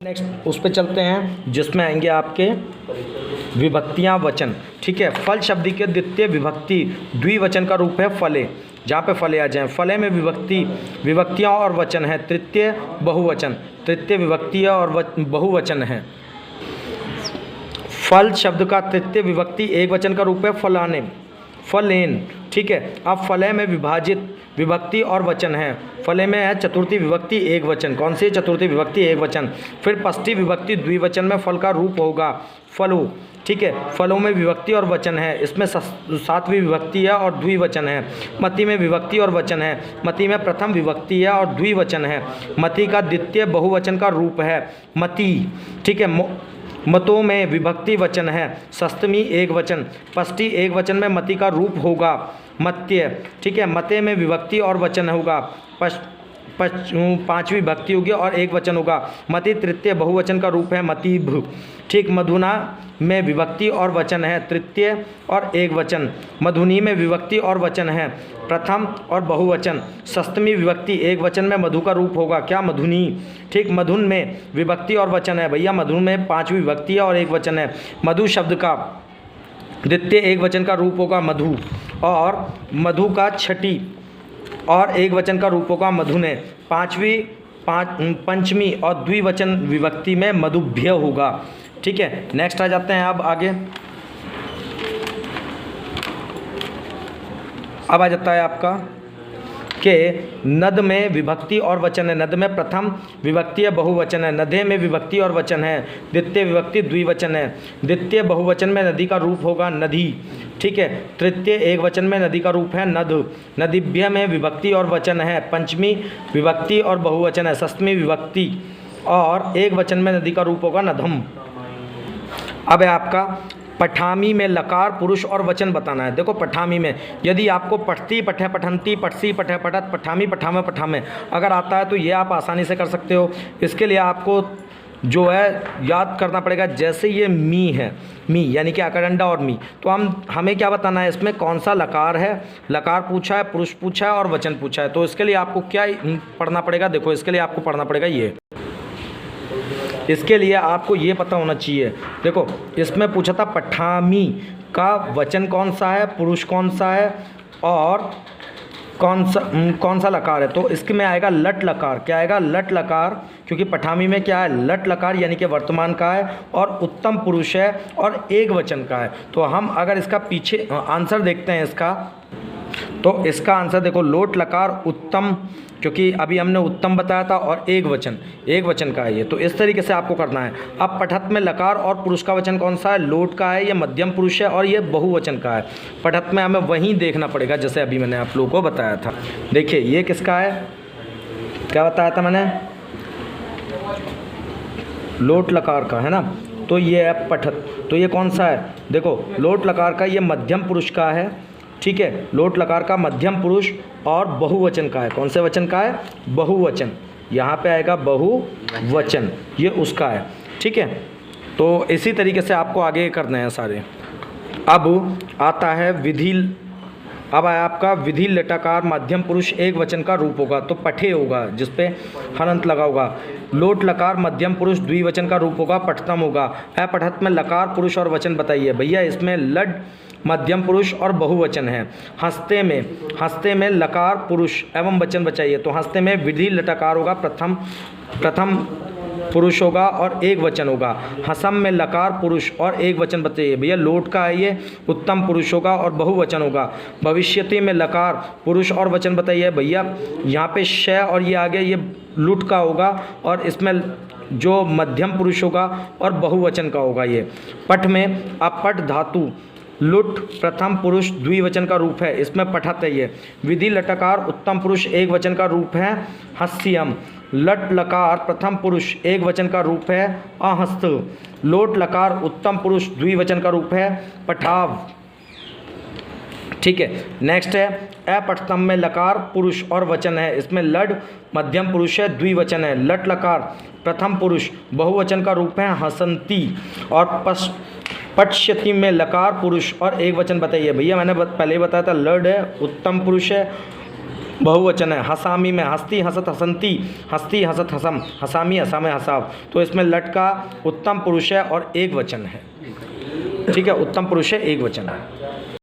Next उस पे चलते हैं जिसमें आएंगे आपके विभक्तियां वचन। ठीक है, फल शब्द के द्वितीय विभक्ति द्विवचन का रूप है फले। जहाँ पे फले आ जाएं, फले में विभक्तियां और वचन है तृतीय बहुवचन। तृतीय विभक्तियां और बहुवचन है। फल शब्द का तृतीय विभक्ति एक वचन का रूप है फलाने, फलेन। ठीक है, अब फले में विभाजित विभक्ति और वचन है। फले में है चतुर्थी विभक्ति एक वचन। कौन सी चतुर्थी विभक्ति एक वचन? फिर षष्ठी विभक्ति द्विवचन में फल का रूप होगा फलो। ठीक है, फलों में विभक्ति और वचन है। इसमें सातवीं विभक्ति है और द्विवचन है। मति में विभक्ति और वचन है। मति में प्रथम विभक्ति है और द्विवचन है। मति का द्वितीय बहुवचन का रूप है मति। ठीक है, मतों में विभक्ति वचन है। सप्तमी एक वचन, षष्ठी एक वचन में मति का रूप होगा मत्य। ठीक है, मते में विभक्ति और वचन होगा। पांचवी विभक्ति होगी और एक वचन होगा। मति तृतीय बहुवचन का रूप है मतिभ। ठीक, मधुना में विभक्ति और वचन है तृतीय और एक वचन। मधुनी में विभक्ति और वचन है प्रथम और बहुवचन। सप्तमी विभक्ति एक वचन में मधु का रूप होगा क्या? मधुनी। ठीक, मधुन में विभक्ति और वचन है भैया। मधुन में पांचवी विभक्ति है और एक वचन है। मधु शब्द का द्वितीय एक वचन का रूप होगा मधु और मधु का छठी और एक वचन का रूप होगा मधुने। पंचमी और द्विवचन विभक्ति में मधुभ्य होगा। ठीक है, नेक्स्ट आ जाते हैं अब आगे। अब आ जाता है आपका के नद में विभक्ति और वचन है। नद में प्रथम विभक्ति है बहुवचन है। नदे में विभक्ति और वचन है। द्वितीय विभक्ति द्विवचन है। द्वितीय बहुवचन में नदी का रूप होगा नदी। ठीक है, तृतीय एक वचन में नदी का रूप है नद। नदीभ्य में विभक्ति और वचन है। पंचमी विभक्ति और बहुवचन है। षष्ठी विभक्ति और एक वचन में नदी का रूप होगा नधम। अब है आपका पठामी में लकार पुरुष और वचन बताना है। देखो पठामी में यदि आपको पठती पठे पठंती पठसी पठे पठत पठामी पठामे पठामे अगर आता है तो ये आप आसानी से कर सकते हो। इसके लिए आपको जो है याद करना पड़ेगा। जैसे ये मी है, मी यानी कि अकरंडा और मी, तो हमें क्या बताना है इसमें कौन सा लकार है। लकार पूछा है, पुरुष पूछा है और वचन पूछा है। तो इसके लिए आपको क्या पढ़ना पड़ेगा? देखो इसके लिए आपको पढ़ना पड़ेगा ये। इसके लिए आपको ये पता होना चाहिए। देखो इसमें पूछा था पठामी का वचन कौन सा है, पुरुष कौन सा है और कौन सा लकार है। तो इसके में आएगा लट लकार। क्या आएगा? लट लकार, क्योंकि पठामी में क्या है लट लकार यानी कि वर्तमान का है और उत्तम पुरुष है और एक वचन का है। तो हम अगर इसका पीछे आंसर देखते हैं इसका, तो इसका आंसर देखो लोट लकार उत्तम, क्योंकि अभी हमने उत्तम बताया था और एक वचन का है ये। तो इस तरीके से आपको करना है। अब पठत में लकार और पुरुष का वचन कौन सा है? लोट का है, ये मध्यम पुरुष है और ये बहुवचन का है। पठत में हमें वहीं देखना पड़ेगा जैसे अभी मैंने आप लोगों को बताया था। देखिए ये किसका है, क्या बताया था मैंने? लोट लकार का है ना। तो ये है पठत। तो ये कौन सा है? देखो लोट लकार का ये मध्यम पुरुष का है। ठीक है, लोट लकार का मध्यम पुरुष और बहुवचन का है। कौन से वचन का है? बहुवचन। यहाँ पे आएगा बहुवचन, ये उसका है। ठीक है, तो इसी तरीके से आपको आगे करने हैं सारे। अब आता है विधि। अब आया आपका विधि लटाकार मध्यम पुरुष एक वचन का रूप होगा तो पठे होगा, जिसपे हलंत लगा होगा। लोट लकार मध्यम पुरुष द्विवचन का रूप होगा पठतम होगा। अपठत में लकार पुरुष और वचन बताइए भैया। इसमें लड मध्यम पुरुष और बहुवचन है। हंसते में लकार पुरुष एवं वचन बचाइए। तो हंसते में विधि लटाकार होगा, प्रथम पुरुष होगा और एक वचन होगा। हसम में लकार पुरुष और एक वचन बताइए भैया। लोट का है ये, उत्तम पुरुष होगा और बहुवचन होगा। भविष्यति में लकार पुरुष और वचन बताइए भैया। यहाँ पे श और ये आगे ये लुट का होगा और इसमें जो मध्यम पुरुष होगा और बहुवचन का होगा ये। पठ में अपठ धातु लुट प्रथम पुरुष द्विवचन का रूप है, इसमें पठत है ये। विधि लटकार उत्तम पुरुष एक वचन का रूप है हस्यम। लट लकार प्रथम पुरुष एक वचन का रूप है अहस्त। लोट लकार उत्तम पुरुष द्विवचन का रूप है पठाव। ठीक है, नेक्स्ट है अपठतम में लकार पुरुष और वचन है। इसमें लड मध्यम पुरुष है द्विवचन है। लट लकार प्रथम पुरुष बहुवचन का रूप है हसंती। और पठ्यति में लकार पुरुष और एक वचन बताइए भैया। मैंने पहले ही बताया था लड है उत्तम पुरुष है बहुवचन है। हसामी में हस्ती हसत हसंती, हस्ती हसत हसम, हसामी हसामे हसाव। तो इसमें लट का उत्तम पुरुष है और एक वचन है। ठीक है, उत्तम पुरुष है, एक वचन है।